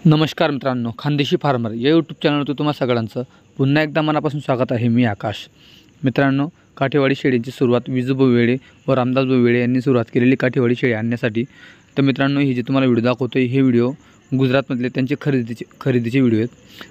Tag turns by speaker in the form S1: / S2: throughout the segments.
S1: नमस्कार मित्रांनो, खानदेशी फार्मर या यूट्यूब चॅनलवर तुम्हा सगळ्यांचं पुन्हा एकदा मनापासून स्वागत आहे। मी आकाश। मित्रांनो, काठेवाडी शेळीची सुरुवात विजूभाऊ वेळे व रामदासभाऊ वेळे यांनी सुरुवात केलेली काठेवाडी शेळी आणण्यासाठी। तर मित्रांनो, ही जे तुम्हाला व्हिडिओ दाखवतोय हे व्हिडिओ गुजरातमधले त्यांचे खरेदीचे व्हिडिओ आहेत।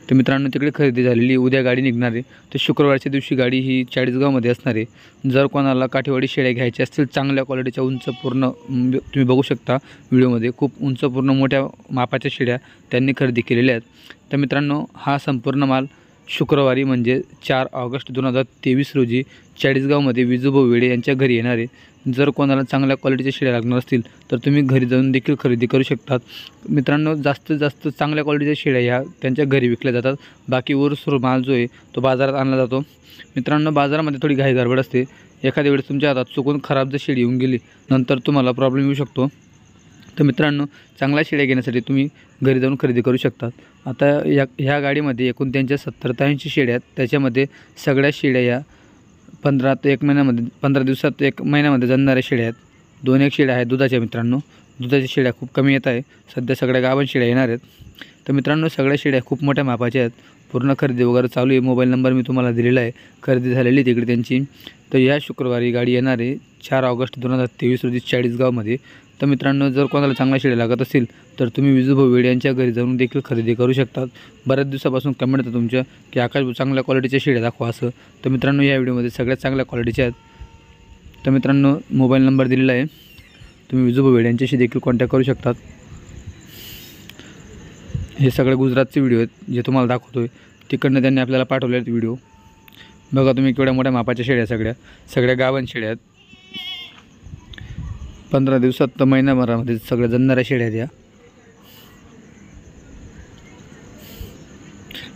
S1: तर मित्रांनो, तिकडे खरेदी झालेली, उद्या गाडी निघणार आहे। तर शुक्रवारच्या दिवशी गाडी ही चाळीसगावमध्ये असणार आहे। जर कोणाला काठेवाडी शेळ्या घ्यायच्या असतील चांगल्या क्वालिटीच्या उंच पूर्ण तुम्ही बघू शकता व्हिडिओमध्ये खूप उंच पूर्ण मोठ्या मापाच्या शेळ्या त्यांनी खरेदी केलेल्या आहेत। तर मित्रांनो, हा संपूर्ण माल शुक्रवारी म्हणजे 4 ऑगस्ट 2023 रोजी चाळीसगावमध्ये विजूभाऊ वेळे यांच्या घरी येणार आहे। जर कोणाला चांगल्या क्वालिटीच्या शेळ्या लागणार असतील तर तुम्ही घरी जाऊन देखील खरेदी करू शकतात। मित्रांनो, जास्तीत जास्त चांगल्या क्वालिटीच्या शेळ्या ह्या त्यांच्या घरी विकल्या जातात। बाकी उरसूर माल जो आहे तो बाजारात आणला जातो। मित्रांनो, बाजारामध्ये थोडी घाई गडबड असते। एखाद्या वेळेस तुमच्या हातात चुकून खराब जर शेळी येऊन गेली नंतर तुम्हाला प्रॉब्लेम येऊ शकतो। तर मित्रांनो, चांगल्या शेळ्या घेण्यासाठी तुम्ही घरी जाऊन खरेदी करू शकतात। आता ह्या गाडीमध्ये एकूण त्यांच्या 70 ते 80 शेळ्या आहेत। त्याच्यामध्ये सगळ्या शेळ्या या 15 ते 1 महिन्यामध्ये 15 दिवसात 1 महिन्यामध्ये जणणाऱ्या शेळ्या आहेत। 2-1 शेळ्या आहेत दुधाच्या। मित्रांनो, दुधाच्या शेळ्या खूप कमी येत आहे सध्या, सगळ्या गाभण शेळ्या येणार आहेत। तर मित्रांनो, सगळ्या शेळ्या खूप मोठ्या मापाच्या आहेत। पूर्ण खरेदी वगैरे चालू आहे। मोबाईल नंबर मी तुम्हाला दिलेला आहे, खरेदी झालेली तिकडे त्यांची। तर या शुक्रवारी गाडी येणार आहे 4 ऑगस्ट 2023 रोजी चाळीसगावमध्ये। तर मित्रांनो, जर कोणाला चांगल्या शेळ्या लागत असतील तर तुम्ही विजूभाऊ वेळे यांच्या घरी जाऊन देखील खरेदी करू शकतात। बऱ्याच दिवसापासून कमेंट येतं तुमच्या की आकाश चांगल्या क्वालिटीच्या शेळ्या दाखवा असं। तर मित्रांनो, या व्हिडिओमध्ये सगळ्यात चांगल्या क्वालिटीच्या आहेत। तर मित्रांनो, मोबाईल नंबर दिलेला आहे, तुम्ही विजूभाऊ वेळे यांच्याशी देखील कॉन्टॅक्ट करू शकतात। हे सगळे गुजरातचे व्हिडिओ आहेत जे तुम्हाला दाखवतोय, तिकडनं त्यांनी आपल्याला पाठवले आहेत व्हिडिओ। बघा तुम्ही केवढ्या मोठ्या मापाच्या शेळ्या, सगळ्या गाभण शेळ्या आहेत। 15 दिवसात तर महिन्याभरामध्ये सगळ्या जणणाऱ्या शेळ्या आहेत या।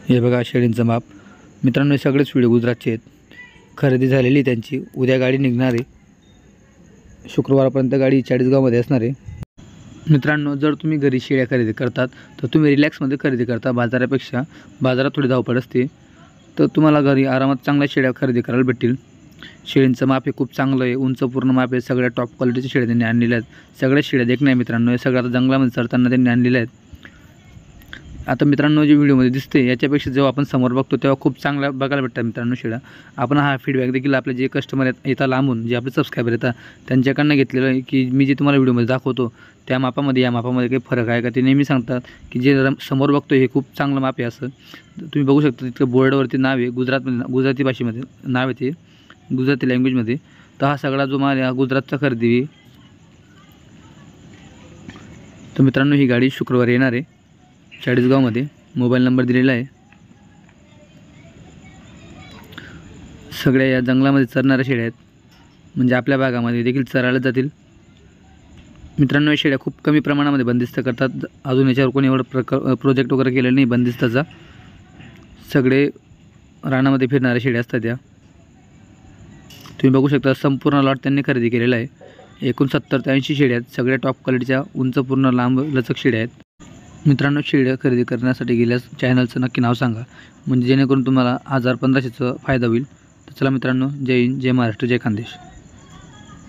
S1: हे बघा शेळींचं माप। मित्रांनो, हे सगळेच व्हिडिओ गुजरातचे आहेत। खरेदी झालेली त्यांची, उद्या गाडी निघणार आहे। शुक्रवारपर्यंत गाडी चाळीसगावमध्ये असणार आहे। मित्रांनो, जर तुम्ही घरी शेळ्या खरेदी करतात तर तुम्ही रिलॅक्समध्ये खरेदी करता बाजारापेक्षा। बाजारात थोडी धावपळ असते, तर तुम्हाला घरी आरामात चांगल्या शेळ्या खरेदी करायला भेटतील। शेळींचं माप हे खूप चांगलं आहे, उंच पूर्ण माप आहे। सगळ्या टॉप क्वालिटीच्या शेळ्या त्यांनी आणलेल्या आहेत। सगळ्या शेळ्या देख नाही मित्रांनो, हे सगळं आता जंगलामध्ये चरताना त्यांनी आणलेल्या आहेत। आता मित्रांनो, जे व्हिडिओमध्ये दिसते याच्यापेक्षा जेव्हा आपण समोर बघतो तेव्हा खूप चांगल्या बघायला भेटतात मित्रांनो शेळ्या। आपण हा फीडबॅक देखील आपले जे कस्टमर येतात लांबून, जे आपले सबस्क्रायबर येतात त्यांच्याकडनं घेतलेलं आहे की मी जे तुम्हाला व्हिडिओमध्ये दाखवतो त्या मापामध्ये या मापामध्ये काही फरक आहे का। ते नेहमी सांगतात की जे समोर बघतो हे खूप चांगलं माप आहे असं। तुम्ही बघू शकता तिथं बोर्डवरती नाव आहे, गुजराती भाषेमध्ये नाव आहे, ते गुजराती लँग्वेजमध्ये। तर हा सगळा जो माल आहे गुजरातचा खरेदी आहे। तर मित्रांनो, ही गाडी शुक्रवारी येणार आहे चाळीसगावमध्ये। मोबाईल नंबर दिलेला आहे। सगळ्या या जंगलामध्ये चरणाऱ्या शेळ्या आहेत, म्हणजे आपल्या भागामध्ये देखील चरायला जातील। मित्रांनो, या शेळ्या खूप कमी प्रमाणामध्ये बंदिस्त करतात। अजून याच्यावर कोणी एवढं प्रोजेक्ट वगैरे केलेलं नाही बंदिस्ताचा। सगळे रानामध्ये फिरणाऱ्या शेळ्या असतात या। तुम्ही बघू शकता संपूर्ण लॉट त्यांनी खरेदी केलेला आहे। एकूण 70 ते 80 शेळ्या आहेत। सगळ्या टॉप क्वालिटीच्या उंच पूर्ण लांब लचक शेळ्या आहेत। मित्रांनो, शेळ्या खरेदी करण्यासाठी गेल्यास चॅनलचं नक्की नाव सांगा, म्हणजे जेणेकरून तुम्हाला 1000-1500चा फायदा होईल। तर चला मित्रांनो, जय हिंद, जय महाराष्ट्र, जय खानदेश।